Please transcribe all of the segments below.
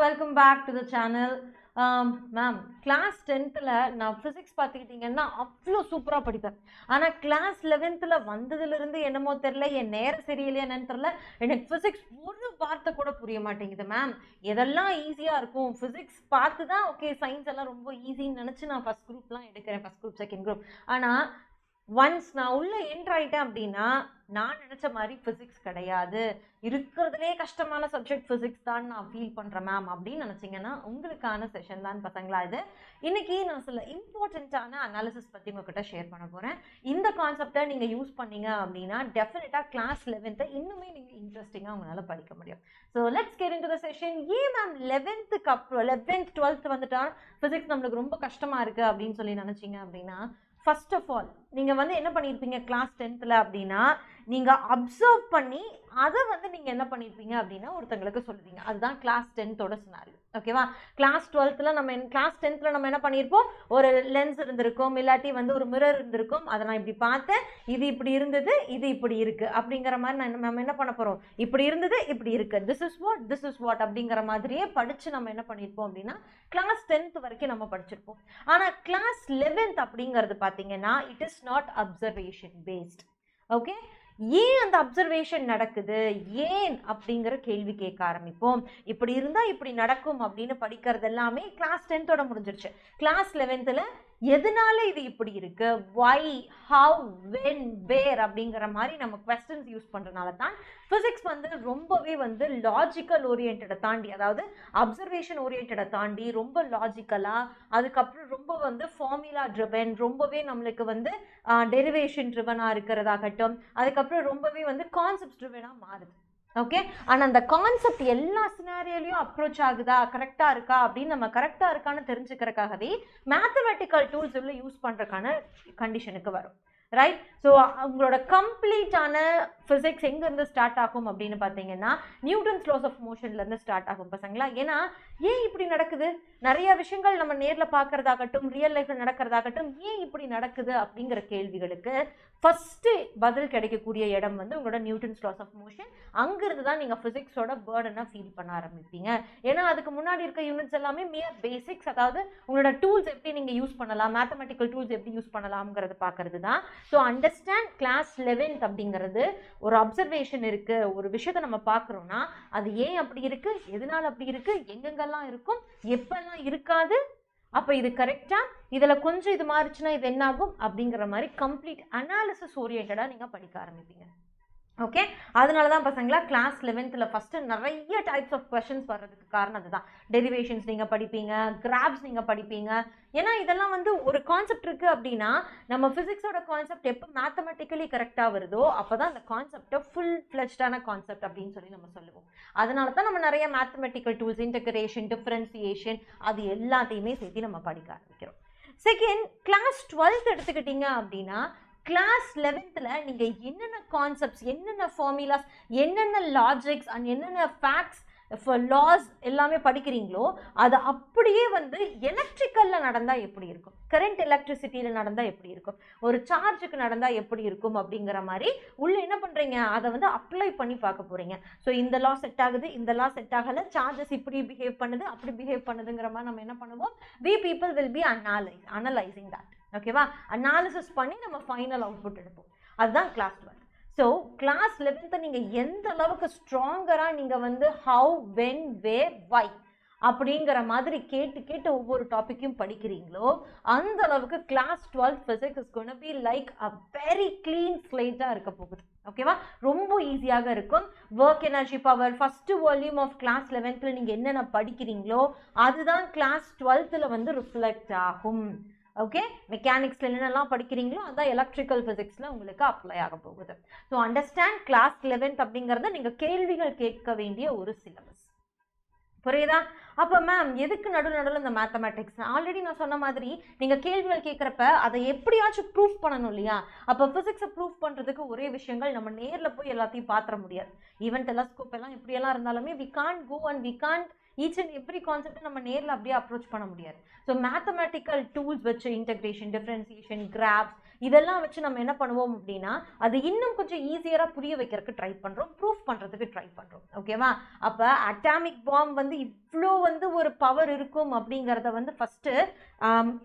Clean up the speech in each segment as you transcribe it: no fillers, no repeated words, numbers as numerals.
welcome back to the channel. Ma'am class 10th நான் physics பார்த்துக்கிட்டிங்கன்னா அவ்வளோ சூப்பராக படிப்பேன். ஆனால் கிளாஸ் 11th வந்ததுலேருந்து என்னமோ தெரில, என் நேரம் சரியில்லையா என்னன்னு தெரில, எனக்கு ஃபிசிக்ஸ் ஒரு வார்த்தை கூட புரிய மாட்டேங்குது மேம். எதெல்லாம் ஈஸியாக இருக்கும் ஃபிசிக்ஸ் பார்த்து தான் ஓகே சயின்ஸ் எல்லாம் ரொம்ப ஈஸின்னு நினச்சி நான் ஃபஸ்ட் குரூப்லாம் எடுக்கிறேன், ஃபஸ்ட் குரூப் செகண்ட் குரூப். ஆனால் ஒன்ஸ் நான் உள்ளே என்ட்ரு ஆகிட்டேன் அப்படின்னா நான் நினச்ச மாதிரி ஃபிசிக்ஸ் கிடையாது, இருக்கிறதுலே கஷ்டமான சப்ஜெக்ட் ஃபிசிக்ஸ் தான் நான் ஃபீல் பண்ணுறேன் மேம் அப்படின்னு நினச்சிங்கன்னா உங்களுக்கான செஷன் தான் பசங்களா. இது இன்றைக்கி நான் சில இம்பார்ட்டண்ட்டான அனாலிசிஸ் பற்றி உங்கள்கிட்ட ஷேர் பண்ண போகிறேன். இந்த கான்செப்டை நீங்கள் யூஸ் பண்ணீங்க அப்படின்னா டெஃபினட்டாக கிளாஸ் 11th இன்னுமே நீங்கள் இன்ட்ரெஸ்டிங்காக உங்களால் படிக்க முடியும். So let's get into the session. ஏன் மேம் 11th அப்புறம் 11th 12th வந்துட்டா ஃபிசிக்ஸ் நம்மளுக்கு ரொம்ப கஷ்டமாக இருக்குது அப்படின்னு சொல்லி நினச்சிங்க அப்படின்னா, ஃபர்ஸ்ட் ஆஃப் ஆல் நீங்கள் என்ன பண்ணியிருப்பீங்க கிளாஸ் 10th அப்படின்னா, நீங்கள் அப்சர்வ் பண்ணி அதை நீங்கள் என்ன பண்ணியிருப்பீங்க அப்படின்னா ஒருத்தங்களுக்கு சொல்லுவீங்க. அதுதான் கிளாஸ் 10th சினாரியோ. ஓகேவா? கிளாஸ் 12th கிளாஸ் 10th நம்ம என்ன பண்ணியிருப்போம், ஒரு லென்ஸ் இருந்திருக்கும், இல்லாட்டி ஒரு மிரர் இருந்திருக்கும். அதை நான் இப்படி பார்த்தேன், இது இப்படி இருந்தது, இது இப்படி இருக்குது அப்படிங்கிற மாதிரி நம்ம என்ன பண்ண போகிறோம், இப்படி இருந்தது இப்படி இருக்குது, திஸ் இஸ் வாட் அப்படிங்கிற மாதிரியே படித்து நம்ம என்ன பண்ணியிருப்போம் அப்படின்னா கிளாஸ் 10th வரைக்கும் நம்ம படிச்சிருப்போம். ஆனால் கிளாஸ் 11th அப்படிங்கிறது பார்த்தீங்கன்னா it is not observation based. Okay, ஏன் அந்த அப்சர்வேஷன் நடக்குது, ஏன் அப்படிங்கிற கேள்வி கேட்க ஆரம்பிப்போம். இப்படி இருந்தால் இப்படி நடக்கும் அப்படின்னு படிக்கிறது எல்லாமே கிளாஸ் 10th முடிஞ்சிருச்சு. கிளாஸ் 11th எதனால இது இப்படி இருக்கு, வை, ஹவ், வென், வேர் அப்படிங்கிற மாதிரி நம்ம குவெஸ்டன்ஸ் யூஸ் பண்றதுனால தான் பிசிக்ஸ் ரொம்பவே லாஜிக்கல் ஓரியன்டை தாண்டி, அதாவது அப்சர்வேஷன் ஓரியன்டை தாண்டி ரொம்ப லாஜிக்கலா, அதுக்கப்புறம் ரொம்ப ஃபார்முலா ட்ரிவன், ரொம்பவே நம்மளுக்கு டெரிவேஷன் ட்ரிவனா இருக்கிறதாகட்டும், அதுக்கப்புறம் ரொம்பவே கான்செப்ட் ட்ரிவனா மாறுது. ஓகே, ஆனால் அந்த கான்செப்ட் எல்லா சினாரியோலையும் அப்ரோச் ஆகுதா, கரெக்டாக இருக்கா அப்படின்னு நம்ம கரெக்டாக இருக்கான்னு தெரிஞ்சுக்கிறதுக்காகவே மேத்தமெட்டிக்கல் டூல்ஸ் உள்ள யூஸ் பண்ணுறதுக்கான கண்டிஷனுக்கு வரும். ரைட்? ஸோ உங்களோட கம்ப்ளீட்டான ஃபிசிக்ஸ் எங்கேருந்து ஸ்டார்ட் ஆகும் அப்படின்னு பார்த்தீங்கன்னா நியூட்டன்ஸ் லாஸ் ஆஃப் மோஷன்லேருந்து ஸ்டார்ட் ஆகும் பசங்களா. ஏன்னா ஏன் இப்படி நடக்குது, நிறைய விஷயங்கள் நம்ம நேரில் பார்க்குறதாகட்டும், ரியல் லைஃப்பில் நடக்கிறதாகட்டும், ஏன் இப்படி நடக்குது அப்படிங்கிற கேள்விகளுக்கு ஃபஸ்ட்டு பதில் கிடைக்கக்கூடிய இடம் உங்களோட நியூட்டன்ஸ் லாஸ் ஆஃப் மோஷன். அங்கிருந்து தான் நீங்கள் ஃபிசிக்ஸோட பேர்டனை ஃபீல் பண்ண ஆரம்பிப்பீங்க. ஏன்னா அதுக்கு முன்னாடி இருக்க யூனிட்ஸ் எல்லாமே மியர் பேசிக்ஸ், அதாவது உங்களோட டூல்ஸ் எப்படி நீங்கள் யூஸ் பண்ணலாம், மேத்தமெட்டிக்கல் டூல்ஸ் எப்படி யூஸ் பண்ணலாம்ங்கிறது பார்க்கறது தான். ஸோ அண்டர்ஸ்டாண்ட் கிளாஸ் 11th அப்படிங்கிறது ஒரு அப்சர்வேஷன் இருக்கு, ஒரு விஷயத்தை நம்ம பார்க்குறோம்னா அது ஏன் அப்படி இருக்கு, எதனால அப்படி இருக்கு, எங்கெங்கெல்லாம் இருக்கும், எப்பெல்லாம் இருக்காது, அப்போ இது கரெக்டா, இதில் கொஞ்சம் இது மாறிச்சுன்னா இது என்ன ஆகும் அப்படிங்கிற மாதிரி கம்ப்ளீட் அனாலிசிஸ் ஓரியன்டாக நீங்கள் படிக்க ஆரம்பிப்பீங்க. ஓகே, அதனால தான் பசங்களா கிளாஸ் 11th ஃபஸ்ட்டு நிறைய டைப்ஸ் ஆஃப் கொஷின்ஸ் வர்றதுக்கு காரணம் அதுதான். டெரிவேஷன்ஸ் நீங்கள் படிப்பீங்க, கிராப்ஸ் நீங்கள் படிப்பீங்க. ஏன்னா இதெல்லாம் ஒரு கான்செப்ட் இருக்குது அப்படின்னா நம்ம ஃபிசிக்ஸோட கான்செப்ட் எப்போ மேத்தமெட்டிக்கலி கரெக்டாக வருதோ அப்போ தான் அந்த கான்செப்டை ஃபுல் ஃப்ளெஜ்டான கான்செப்ட் அப்படின்னு சொல்லி நம்ம சொல்லுவோம். அதனால தான் நம்ம நிறைய மேத்தமெட்டிக்கல் டூல்ஸ், இன்டகிரேஷன், டிஃபரன்சியேஷன், அது எல்லாத்தையுமே சேர்த்து நம்ம படிக்க ஆரம்பிக்கிறோம். செகண்ட், கிளாஸ் 12th எடுத்துக்கிட்டிங்க அப்படின்னா கிளாஸ் 11th நீங்கள் என்னென்ன கான்செப்ட்ஸ், என்னென்ன ஃபார்முலாஸ், என்னென்ன லாஜிக்ஸ் அண்ட் என்னென்ன ஃபேக்ட்ஸ், லாஸ் எல்லாமே படிக்கிறீங்களோ அது அப்படியே எலக்ட்ரிக்கலில் நடந்தால் எப்படி இருக்கும், கரண்ட் எலக்ட்ரிசிட்டியில் நடந்தால் எப்படி இருக்கும், ஒரு சார்ஜுக்கு நடந்தால் எப்படி இருக்கும் அப்படிங்கிற மாதிரி உள்ள என்ன பண்ணுறீங்க, அதை அப்ளை பண்ணி பார்க்க போகிறீங்க. ஸோ இந்த லா செட் ஆகுது, இந்த லா செட் ஆகலை, சார்ஜஸ் இப்படி பிஹேவ் பண்ணுது, அப்படி பிஹேவ் பண்ணுதுங்கிற மாதிரி நம்ம என்ன பண்ணுவோம், we people will be analyzing that. ஓகேவா? அனாலிசிஸ் பண்ணி நம்ம ஃபைனல் அவுட்புட் எடுப்போம். அதுதான் கிளாஸ் 12. ஸோ கிளாஸ் 11th நீங்கள் எந்த அளவுக்கு ஸ்ட்ராங்கராக நீங்கள் ஹவு, வென், வேர், வை அப்படிங்கிற மாதிரி கேட்டு ஒவ்வொரு டாப்பிக்கும் படிக்கிறீங்களோ அந்த அளவுக்கு class 12 physics is going to be like a very clean slate-ஆ இருக்க போகுது. ஓகேவா? ரொம்ப ஈஸியாக இருக்கும். Work energy power first volume of class 11th நீங்கள் என்னென்ன படிக்கிறீங்களோ அதுதான் கிளாஸ் 12th ரிஃப்ளெக்ட் ஆகும். ஓகே, மெக்கானிக்ஸில் என்னென்னலாம் படிக்கிறீங்களோ அதுதான் எலக்ட்ரிக்கல் ஃபிசிக்ஸில் உங்களுக்கு அப்ளை ஆக போகுது. ஸோ அண்டர்ஸ்டாண்ட் கிளாஸ் 11th அப்படிங்கிறத நீங்கள் கேள்விகள் கேட்க வேண்டிய ஒரு சிலபஸ். புரியுதா? அப்போ மேம் எதுக்கு நடுவில் இந்த மேத்தமேட்டிக்ஸ், ஆல்ரெடி நான் சொன்ன மாதிரி நீங்கள் கேள்விகள் கேட்குறப்ப அதை எப்படியாச்சும் ப்ரூஃப் பண்ணணும் இல்லையா? அப்போ ஃபிசிக்ஸை ப்ரூஃப் பண்ணுறதுக்கு ஒரே விஷயங்கள் நம்ம நேரில் போய் எல்லாத்தையும் பார்த்துட முடியாது. ஈவன் டெலஸ்கோப் எல்லாம் எப்படியெல்லாம் இருந்தாலுமே we can't go and we can't each and every concept நம்ம நேரில் அப்படியே அப்ரோச் பண்ண முடியாது. ஸோ மேத்தமெட்டிக்கல் டூல்ஸ் வச்சு இன்டகிரேஷன், டிஃபரன்சியேஷன், கிராப்ஸ் இதெல்லாம் வச்சு நம்ம என்ன பண்ணுவோம் அப்படின்னா அது இன்னும் கொஞ்சம் ஈஸியராக புரிய வைக்கிறதுக்கு ட்ரை பண்ணுறோம், ப்ரூஃப் பண்ணுறதுக்கு ட்ரை பண்ணுறோம். ஓகேவா? அப்போ அட்டாமிக் பாம் வந்து இவ்வளோ வந்து ஒரு பவர் இருக்கும் அப்படிங்கிறத வந்து ஃபஸ்ட்டு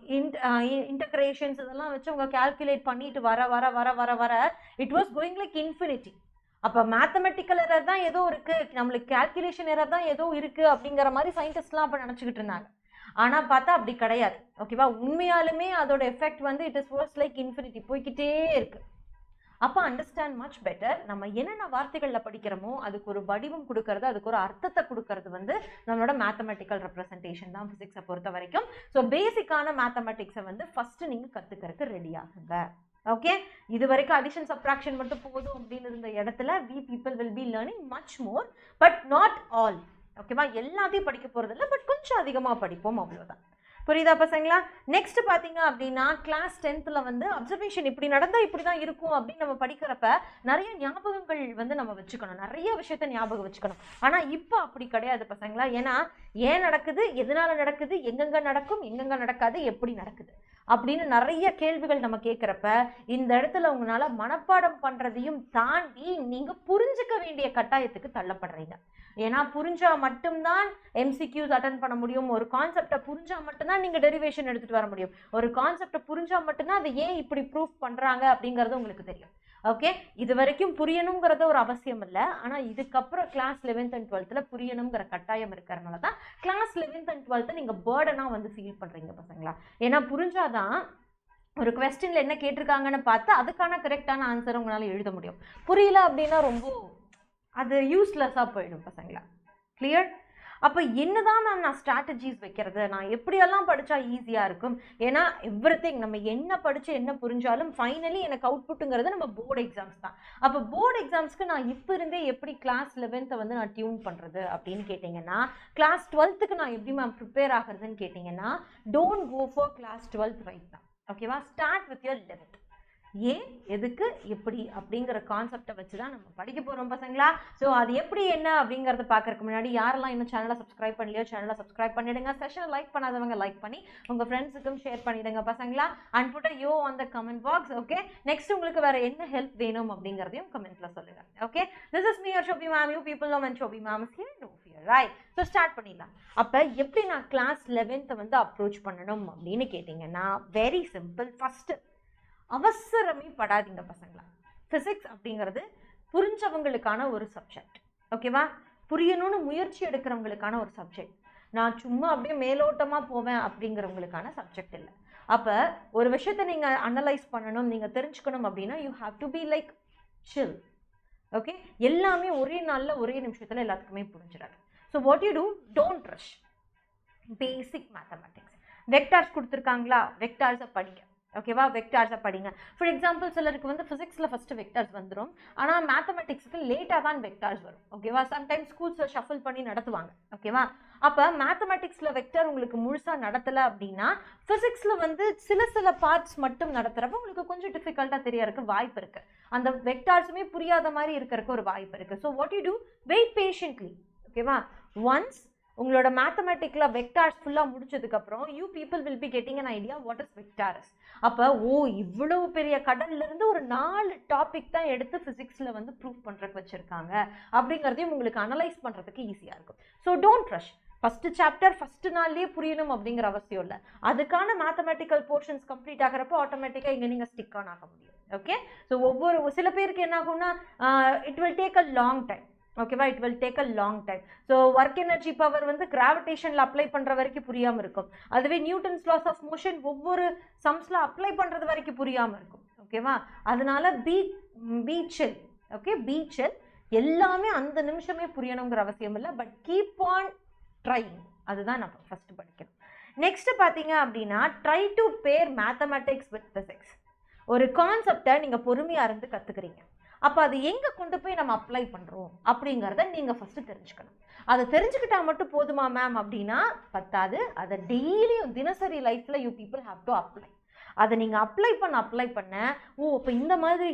இன்டகிரேஷன்ஸ் இதெல்லாம் வச்சு அவங்க கால்குலேட் பண்ணிட்டு வர வர வர வர வர it was going like infinity. அப்போ மேத்தமெட்டிக்கல் எரர் தான் ஏதோ இருக்குது, நம்மளுக்கு கால்குலேஷன் எரர் தான் ஏதோ இருக்குது அப்படிங்கிற மாதிரி சயின்டிஸ்ட்லாம் அப்போ நினச்சிக்கிட்டு இருந்தாங்க. ஆனால் பார்த்தா அப்படி கிடையாது. ஓகேவா? உண்மையாலுமே அதோட எஃபெக்ட் வந்து it is was like infinity, போய்கிட்டே இருக்கு. அப்போ அண்டர்ஸ்டாண்ட் மச் பெட்டர். நம்ம என்னென்ன வார்த்தைகளில் படிக்கிறோமோ அதுக்கு ஒரு வடிவம் கொடுக்கறது, அதுக்கு ஒரு அர்த்தத்தை கொடுக்கறது வந்து நம்மளோட மேத்தமெட்டிக்கல் ரெப்ரசன்டேஷன் தான் ஃபிசிக்ஸை பொறுத்த வரைக்கும். ஸோ பேசிக்கான மேத்தமெட்டிக்ஸை வந்து ஃபஸ்ட்டு நீங்கள் கற்றுக்கிறதுக்கு ரெடி ஆகுங்க. ஓகே, இது வரைக்கும் அடிஷன் சப்ட்ராக்ஷன் மட்டும் போதும் அப்படின்னு இருந்த இடத்துல we people will be learning much more but not all. ஓகேவா? எல்லாத்தையும் படிக்க போறது இல்லை, பட் கொஞ்சம் அதிகமாக படிப்போம், அவ்வளோதான். புரியுதா பசங்களா? நெக்ஸ்ட் பார்த்தீங்க அப்படின்னா கிளாஸ் 10th வந்து அப்சர்வேஷன் இப்படி நடந்தால் இப்படி தான் இருக்கும் அப்படின்னு நம்ம படிக்கிறப்ப நிறைய ஞாபகங்கள் வந்து நம்ம வச்சுக்கணும், நிறைய விஷயத்த ஞாபகம் வச்சுக்கணும். ஆனால் இப்போ அப்படி கிடையாது பசங்களா. ஏன்னா ஏன் நடக்குது, எதனால நடக்குது, எங்கெங்க நடக்கும், எங்கெங்க நடக்காது, எப்படி நடக்குது அப்படின்னு நிறைய கேள்விகள் நம்ம கேட்குறப்ப இந்த இடத்துல உங்களால மனப்பாடம் பண்ணுறதையும் தாண்டி நீங்கள் புரிஞ்சுக்க வேண்டிய கட்டாயத்துக்கு தள்ளப்படுறீங்க. ஏன்னா புரிஞ்சா மட்டும்தான் எம்சிக்யூஸ் அட்டன் பண்ண முடியும், ஒரு கான்செப்டை புரிஞ்சா மட்டும்தான் நீங்கள் டெரிவேஷன் எடுத்துகிட்டு வர முடியும், ஒரு கான்செப்டை புரிஞ்சா மட்டும்தான் அதை ஏன் இப்படி ப்ரூஃப் பண்ணுறாங்க அப்படிங்கிறது உங்களுக்கு தெரியும். ஓகே, இது வரைக்கும் புரியணுங்கிறது ஒரு அவசியம் இல்லை, ஆனால் இதுக்கப்புறம் கிளாஸ் 11th and 12th புரியணுங்கிற கட்டாயம் இருக்கிறதுனால தான் கிளாஸ் 11th and 12th நீங்கள் பேர்டனாக வந்து ஃபீல் பண்ணுறீங்க பசங்களா. ஏன்னா புரிஞ்சாதான் ஒரு கொஸ்டின்ல என்ன கேட்டிருக்காங்கன்னு பார்த்து அதுக்கான கரெக்டான ஆன்சர் உங்களால் எழுத முடியும். புரியல அப்படின்னா ரொம்ப அது யூஸ்லெஸ்ஸாக போயிடும் பசங்களா. கிளியர்? அப்போ என்னதான் மேம் நான் ஸ்ட்ராட்டஜிஸ் வைக்கிறது, நான் எப்படியெல்லாம் படித்தா ஈஸியாக இருக்கும்? ஏன்னா எவ்ரிதிங் நம்ம என்ன படித்து என்ன புரிஞ்சாலும் ஃபைனலி எனக்கு அவுட்புட்டுங்கிறது நம்ம போர்டு எக்ஸாம்ஸ் தான். அப்போ போர்டு எக்ஸாம்ஸ்க்கு நான் இப்போ இருந்தே எப்படி கிளாஸ் 11th வந்து நான் டியூன் பண்ணுறது அப்படின்னு கேட்டிங்கன்னா, கிளாஸ் 12th நான் எப்படி மேம் ப்ரிப்பேர் ஆகிறதுன்னு கேட்டிங்கன்னா, don't go for class 12th right தான். ஓகேவா? Start with your 11th. ஏன், எதுக்கு, எப்படி அப்படிங்கிற கான்செப்டை வச்சு தான் நம்ம படிக்க போகிறோம் பசங்களா. ஸோ அது எப்படி என்ன அப்படிங்கிறத பார்க்கறதுக்கு முன்னாடி யாரெல்லாம் இன்னும் சேனலை சப்ஸ்கிரைப் பண்ணலையோ சேனலை சப்ஸ்கிரைப் பண்ணிவிடுங்க. செஷனை லைக் பண்ணாதவங்க லைக் பண்ணி உங்கள் ஃப்ரெண்ட்ஸுக்கும் ஷேர் பண்ணிவிடுங்க பசங்களா. And put your on the comment box. Okay, next உங்களுக்கு வேறு என்ன ஹெல்ப் வேணும் அப்படிங்கிறதையும் கமெண்ட்டில் சொல்லுங்கள். Okay, this is me your Shobi ma'am. You people know when Shobi ma'am is here, no fear, right? So start பண்ணிடலாம். அப்போ எப்படி நான் கிளாஸ் 11th வந்து அப்ரோச் பண்ணணும் அப்படின்னு கேட்டிங்கன்னா, வெரி சிம்பிள். ஃபஸ்ட்டு அவசரமே படாதீங்க பசங்களா. ஃபிசிக்ஸ் அப்படிங்கிறது புரிஞ்சவங்களுக்கான ஒரு சப்ஜெக்ட். ஓகேவா? புரியணும்னு முயற்சி எடுக்கிறவங்களுக்கான ஒரு சப்ஜெக்ட். நான் சும்மா அப்படியே மேலோட்டமாக போவேன் அப்படிங்கிறவங்களுக்கான சப்ஜெக்ட் இல்லை. அப்போ ஒரு விஷயத்தை நீங்கள் அனலைஸ் பண்ணணும், நீங்கள் தெரிஞ்சுக்கணும் அப்படின்னா you have to be like chill. Okay, எல்லாமே ஒரே நாளில் ஒரே நிமிஷத்தில் எல்லாத்துக்குமே புரிஞ்சிடாது. So what you do, don't rush. Basic mathematics vectors கொடுத்துருக்காங்களா, வெக்டார்ஸை படிங்க. ஓகேவா? வெக்டார்ஸை படிங்க. ஃபார் எக்ஸாம்பிள் சிலருக்கு வந்து ஃபிசிக்ஸில் ஃபஸ்ட்டு வெக்டார்ஸ் வந்துடும், ஆனால் மேத்தமெட்டிக்ஸுக்கு லேட்டாக தான் வெக்டார்ஸ் வரும். ஓகேவா? சம்டைம்ஸ் ஸ்கூல்ஸை ஷஃபில் பண்ணி நடத்துவாங்க. ஓகேவா? அப்போ மேத்தமெட்டிக்ஸில் வெக்டார் உங்களுக்கு முழுசாக நடத்தலை அப்படின்னா ஃபிசிக்ஸில் வந்து சில பார்ட்ஸ் மட்டும் நடத்துகிறப்ப உங்களுக்கு கொஞ்சம் டிஃபிகல்ட்டாக தெரியறதுக்கு வாய்ப்பு இருக்குது. அந்த வெக்டார்ஸுமே புரியாத மாதிரி இருக்கிறதுக்கு ஒரு வாய்ப்பு இருக்குது. So what you do, wait patiently. ஓகேவா? ஒன்ஸ் உங்களோட மேத்தமெட்டிக்கில் வெக்டார்ஸ் ஃபுல்லாக முடிச்சதுக்கப்புறம் you people will be getting an idea what is vectors. அப்போ இவ்வளோ பெரிய கடல்லேருந்து ஒரு 4 டாபிக் தான் எடுத்து ஃபிசிக்ஸில் வந்து ப்ரூவ் பண்ணுறதுக்கு வச்சுருக்காங்க அப்படிங்கிறதையும் உங்களுக்கு அனலைஸ் பண்ணுறதுக்கு ஈஸியாக இருக்கும். So don't rush. First chapter first நாள்லேயே புரியணும் அப்படிங்கிற அவசியம் இல்லை. அதுக்கான மேத்தமெட்டிக்கல் போர்ஷன்ஸ் கம்ப்ளீட் ஆகிறப்போ ஆட்டோமேட்டிக்காக இங்கே நீங்கள் ஸ்டிக் ஆன் ஆக முடியும். ஓகே, ஸோ சில பேருக்கு என்ன ஆகும்னா it will take a long time. ஓகேவா? It will take a long time. So work energy power வந்து கிராவிடேஷனில் அப்ளை பண்ணுற வரைக்கும் புரியாமல் இருக்கும். அதுவே நியூட்டன்ஸ் லாஸ் ஆஃப் மோஷன் ஒவ்வொரு சம்ஸில் அப்ளை பண்ணுறது வரைக்கும் புரியாமல் இருக்கும். ஓகேவா? அதனால பி சில். ஓகே, பி சில். எல்லாமே அந்த நிமிஷமே புரியணுங்கிற அவசியம் இல்லை, பட் கீப் ஆன் ட்ரைங். அதுதான் நம்ம ஃபஸ்ட்டு படிக்கணும். நெக்ஸ்ட்டு பார்த்தீங்க அப்படின்னா, ட்ரை டு பேர் மேத்தமெட்டிக்ஸ் வித் ஃபிசிக்ஸ். ஒரு கான்செப்டை நீங்கள் பொறுமையாக இருந்து கற்றுக்குறீங்க, அப்போ அது எங்கே கொண்டு போய் நம்ம அப்ளை பண்ணுறோம் அப்படிங்கிறத நீங்கள் ஃபஸ்ட்டு தெரிஞ்சுக்கணும். அதை தெரிஞ்சுக்கிட்டா மட்டும் போதுமா மேம் அப்படின்னா பத்தாது. அதை டெய்லியும் தினசரி லைஃப்பில் you people have to apply. அதை நீங்கள் அப்ளை பண்ண இப்போ இந்த மாதிரி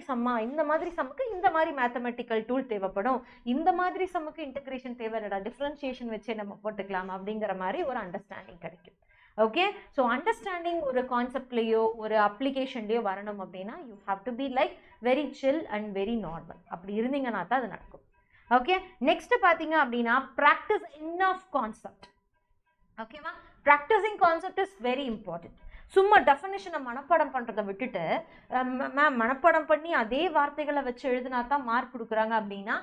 சம்முக்கு இந்த மாதிரி மேத்தமெட்டிக்கல் டூல் தேவைப்படும், இந்த மாதிரி சம்முக்கு இன்டகிரேஷன் தேவையில்லடா, டிஃப்ரென்ஷியேஷன் வச்சே நம்ம போட்டுக்கலாம் அப்படிங்கிற மாதிரி ஒரு அண்டர்ஸ்டாண்டிங் கிடைக்கும். ஓகே ஸோ அண்டர்ஸ்டாண்டிங் ஒரு கான்செப்ட்லேயோ ஒரு அப்ளிகேஷன்லேயோ வரணும் அப்படின்னா you have to be like very chill and very normal. அப்படி இருந்தீங்கன்னா தான் அது நடக்கும். ஓகே நெக்ஸ்ட் பார்த்தீங்க அப்படின்னா ப்ராக்டிஸ் இன்ஆஃப் கான்செப்ட். ஓகேவா, practising concept is very important. சும்மா டெஃபினிஷனை மனப்பாடம் பண்ணுறதை விட்டுட்டு மேம் மனப்பாடம் பண்ணி அதே வார்த்தைகளை வச்சு எழுதினா தான் மார்க் கொடுக்குறாங்க அப்படின்னா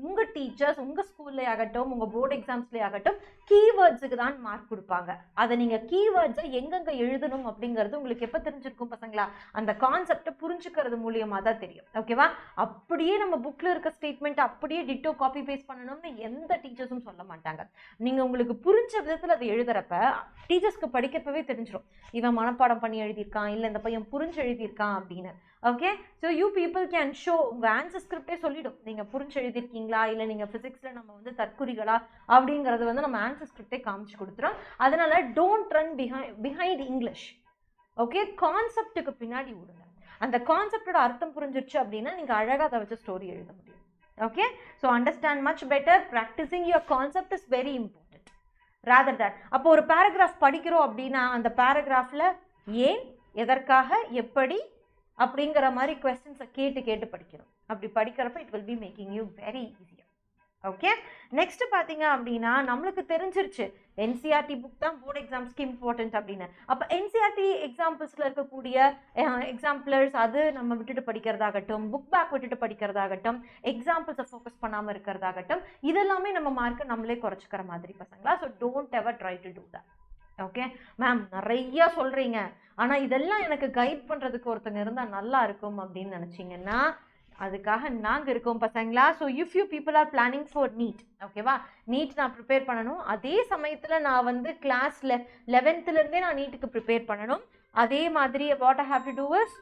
உங்கள் டீச்சர்ஸ் உங்கள் ஸ்கூல்லே ஆகட்டும் உங்கள் போர்டு எக்ஸாம்ஸ்லேயே ஆகட்டும் கீவேர்ட்ஸுக்கு தான் மார்க் கொடுப்பாங்க. அதை நீங்கள் கீவேர்ட்ஸை எங்கெங்கே எழுதணும் அப்படிங்கிறது உங்களுக்கு எப்போ தெரிஞ்சிருக்கும் பசங்களா? அந்த கான்செப்டை புரிஞ்சுக்கிறது மூலியமாக தான் தெரியும். ஓகேவா, அப்படியே நம்ம புக்கில் இருக்க ஸ்டேட்மெண்ட் அப்படியே டிட்டோ காப்பி பேஸ்ட் பண்ணணும்னு எந்த டீச்சர்ஸும் சொல்ல மாட்டாங்க. நீங்கள் உங்களுக்கு புரிஞ்ச விதத்தில் அதை எழுதுறப்ப டீச்சர்ஸ்க்கு படிக்கிறப்பவே தெரிஞ்சிடும் இவன் மனப்பாடம் பண்ணி எழுதியிருக்கான் இல்லை இந்த பையன் புரிஞ்சு எழுதியிருக்கான் அப்படின்னு. Okay so you people can show உங்கள் ஆன்சர் ஸ்கிரிப்டே சொல்லிடும் நீங்கள் புரிஞ்சு எழுதியிருக்கீங்களா இல்லை நீங்கள் ஃபிசிக்ஸில் நம்ம வந்து தற்குறிகளா அப்படிங்கிறது வந்து நம்ம ஆன்சர் ஸ்கிரிப்டே காமிச்சு கொடுத்துரும். அதனால don't run behind English. Okay, கான்செப்டுக்கு பின்னாடி விடுங்க. அந்த கான்செப்டோட அர்த்தம் புரிஞ்சிருச்சு அப்படின்னா நீங்கள் அழகாக அதை வச்சு ஸ்டோரி எழுத முடியும். Okay so understand much better. Practising your concept is very important rather than. அப்போ ஒரு பேராகிராஃப் படிக்கிறோம் அப்படின்னா அந்த பேராகிராஃபில் ஏன் எதற்காக எப்படி அப்படிங்கிற மாதிரி கொஸ்டின்ஸை கேட்டு படிக்கணும். அப்படி படிக்கிறப்ப it will be making you very easier. Okay next பார்த்தீங்க அப்படின்னா நம்மளுக்கு தெரிஞ்சிருச்சு என்சிஆர்டி புக் தான் போர்டு எக்ஸாம்ஸ்க்கு இம்பார்ட்டன்ட் அப்படின்னு. அப்போ என்சிஆர்டி எக்ஸாம்பிள்ஸில் இருக்கக்கூடிய எக்ஸாம்பிளர்ஸ் அது நம்ம விட்டுட்டு படிக்கிறதாகட்டும், புக் பேக் விட்டுட்டு படிக்கிறதாகட்டும், எக்ஸாம்பிள்ஸை ஃபோக்கஸ் பண்ணாமல் இருக்கிறதாகட்டும், இதெல்லாமே நம்ம மார்க்கை நம்மளே குறைச்சிக்கிற மாதிரி பசங்களா. So don't ever try to do that. Okay ma'am நிறைய சொல்கிறீங்க ஆனால் இதெல்லாம் எனக்கு கைட் பண்ணுறதுக்கு ஒருத்தங்க இருந்தால் நல்லா இருக்கும் அப்படின்னு நினச்சிங்கன்னா அதுக்காக நாங்கள் இருக்கோம் பசங்களா. So if you people are planning for NEET, ஓகேவா, நீட் நான் ப்ரிப்பேர் பண்ணணும். அதே சமயத்தில் நான் வந்து கிளாஸ் 11th நான் நீட்டுக்கு ப்ரிப்பேர் பண்ணணும். அதே மாதிரி what I have to do is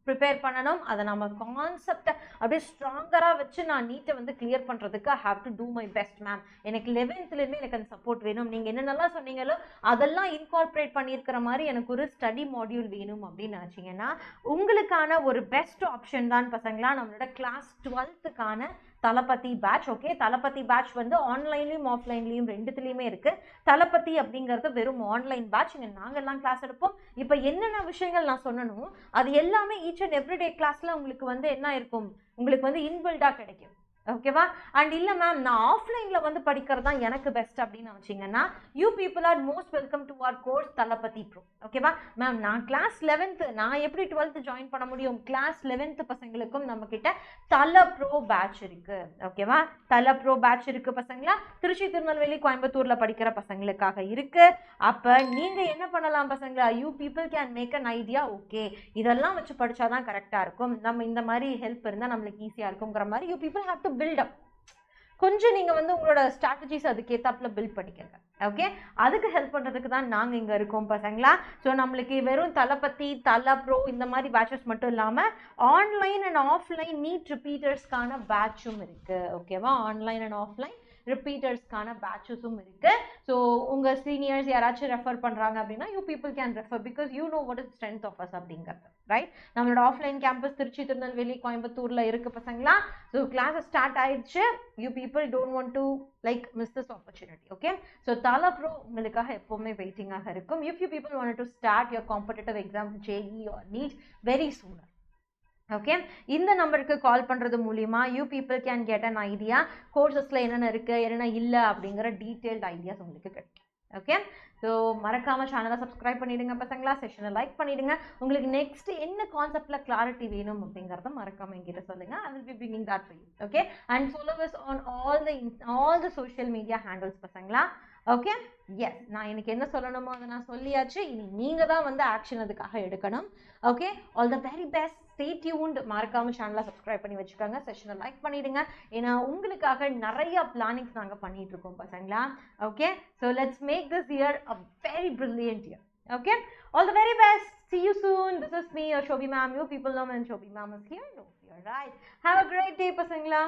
prepare பண்ணணும். அதை நம்ம கான்செப்டை அப்படியே ஸ்ட்ராங்கராக வச்சு நான் நீட்டை வந்து கிளியர் பண்ணுறதுக்கு I have to do my best ma'am. எனக்கு 11th எனக்கு அந்த சப்போர்ட் வேணும். நீங்கள் என்னென்னலாம் சொன்னீங்களோ அதெல்லாம் இன்கார்பரேட் பண்ணியிருக்கிற மாதிரி எனக்கு ஒரு ஸ்டடி மாடியூல் வேணும் அப்படின்னு நினச்சிங்கன்னா உங்களுக்கான ஒரு பெஸ்ட் ஆப்ஷன் தான் பசங்களா நம்மளோட கிளாஸ் 12th தளபதி பேட்ச். ஓகே, தளபதி பேட்ச் வந்து ஆன்லைன்லையும் ஆஃப்லைன்லையும் ரெண்டுத்துலேயுமே இருக்குது. தளபதி அப்படிங்கிறது வெறும் ஆன்லைன் பேட்ச். இங்கே நாங்கள்லாம் கிளாஸ் எடுப்போம். இப்போ என்னென்ன விஷயங்கள் நான் சொன்னணும் அது எல்லாமே ஈச் அண்ட் எவ்ரிடே கிளாஸில் உங்களுக்கு வந்து என்ன இருக்கும், உங்களுக்கு வந்து இன்பில்டாக கிடைக்கும். ஓகேவா, அண்ட் இல்லை மேம் நான் ஆஃப்லைனில் வந்து படிக்கிறது தான் எனக்கு பெஸ்ட் அப்படின்னு நினச்சிங்கன்னா you people are most welcome to our course தளபதி ப்ரோ. ஓகேவா மேம், நான் கிளாஸ் 11th நான் எப்படி 12th ஜாயின் பண்ண முடியும்? கிளாஸ் 11th பசங்களுக்கும் நம்மக்கிட்ட தல ப்ரோ பேட்ச் இருக்குது. ஓகேவா, தல ப்ரோ பேட்ச் இருக்குது பசங்களா. திருச்சி, திருநெல்வேலி, கோயம்புத்தூரில் படிக்கிற பசங்களுக்காக இருக்குது. அப்போ நீங்கள் என்ன பண்ணலாம் பசங்களா, you people can make an idea. Okay, இதெல்லாம் வச்சு படித்தா தான் கரெக்டாக இருக்கும், நம்ம இந்த மாதிரி ஹெல்ப் இருந்தால் நம்மளுக்கு ஈஸியாக இருக்குங்கிற மாதிரி you people have to build up. கொஞ்சம் நீங்கள் வந்து உங்களோட ஸ்ட்ராட்டஜிஸ் அதுக்கேற்றாப்புல பில்ட் பண்ணிக்கங்க. ஓகே, அதுக்கு ஹெல்ப் பண்ணுறதுக்கு தான் நாங்கள் இங்கே இருக்கோம் பசங்களா. ஸோ நம்மளுக்கு வெறும் தளபதி, தல ப்ரோ இந்த மாதிரி பேட்சஸ் மட்டும் இல்லாமல் ஆன்லைன் அண்ட் ஆஃப்லைன் நீட் ரிப்பீட்டர்ஸ்க்கான பேட்சும் இருக்குது. ஓகேவா, ஆன்லைன் அண்ட் ஆஃப்லைன் ரிப்பீட்டர்ஸ்க்கான பேட்சஸும் இருக்குது. ஸோ உங்கள் சீனியர்ஸ் யாராச்சும் ரெஃபர் பண்ணுறாங்க அப்படின்னா you people can refer because you know what is strength of us அப்படிங்கிறது. ரைட், நம்மளோட ஆஃப்லைன் கேம்பஸ் திருச்சி, திருநெல்வேலி, கோயம்புத்தூரில் இருக்குது பசங்களா. ஸோ கிளாஸஸ் ஸ்டார்ட் ஆயிடுச்சு. You people don't want to like miss this opportunity. Okay, so தல ப்ரோ உங்களுக்காக எப்போவுமே வெயிட்டிங்காக இருக்கும். If you people want to start your competitive exam JEE or NEET very sooner. Okay, இந்த நம்பருக்கு கால் பண்ணுறது மூலிமா you people can get an idea கோர்சஸில் என்னென்ன இருக்குது என்னென்ன இல்லை அப்படிங்கிற டீட்டெயில்டு ஐடியாஸ் உங்களுக்கு கிடைக்கும். ஓகே, ஸோ மறக்காமல் சேனலை சப்ஸ்கிரைப் பண்ணிவிடுங்க பசங்களா, செஷனை லைக் பண்ணிவிடுங்க. உங்களுக்கு நெக்ஸ்ட் என்ன கான்செப்டில் கிளாரிட்டி வேணும் அப்படிங்கிறத மறக்காமல் என்கிட்ட சொல்லுங்கள். I will be bringing that for you. Okay, and follow us on all the social media handles பசங்களா. ஓகே, எஸ், நான் எனக்கு என்ன சொல்லணுமோ அதை நான் சொல்லியாச்சு. இனி நீங்கள் தான் வந்து ஆக்ஷன் அதுக்காக எடுக்கணும். Okay, all the very best. Stay tuned. மறக்காமல் சேனலை சப்ஸ்கிரைப் பண்ணி வச்சுக்கோங்க, செஷனை லைக் பண்ணிவிடுங்க. ஏன்னா உங்களுக்காக நிறைய பிளானிங்ஸ் நாங்கள் பண்ணிட்டு இருக்கோம் பசங்களா. Okay, so let's make this year a very brilliant year. Okay, all the very best. See you soon. This is me, your Shobhi ma'am. You people know me and Shobhi ma'am is here. No fear, right? Have a great day, pasangla.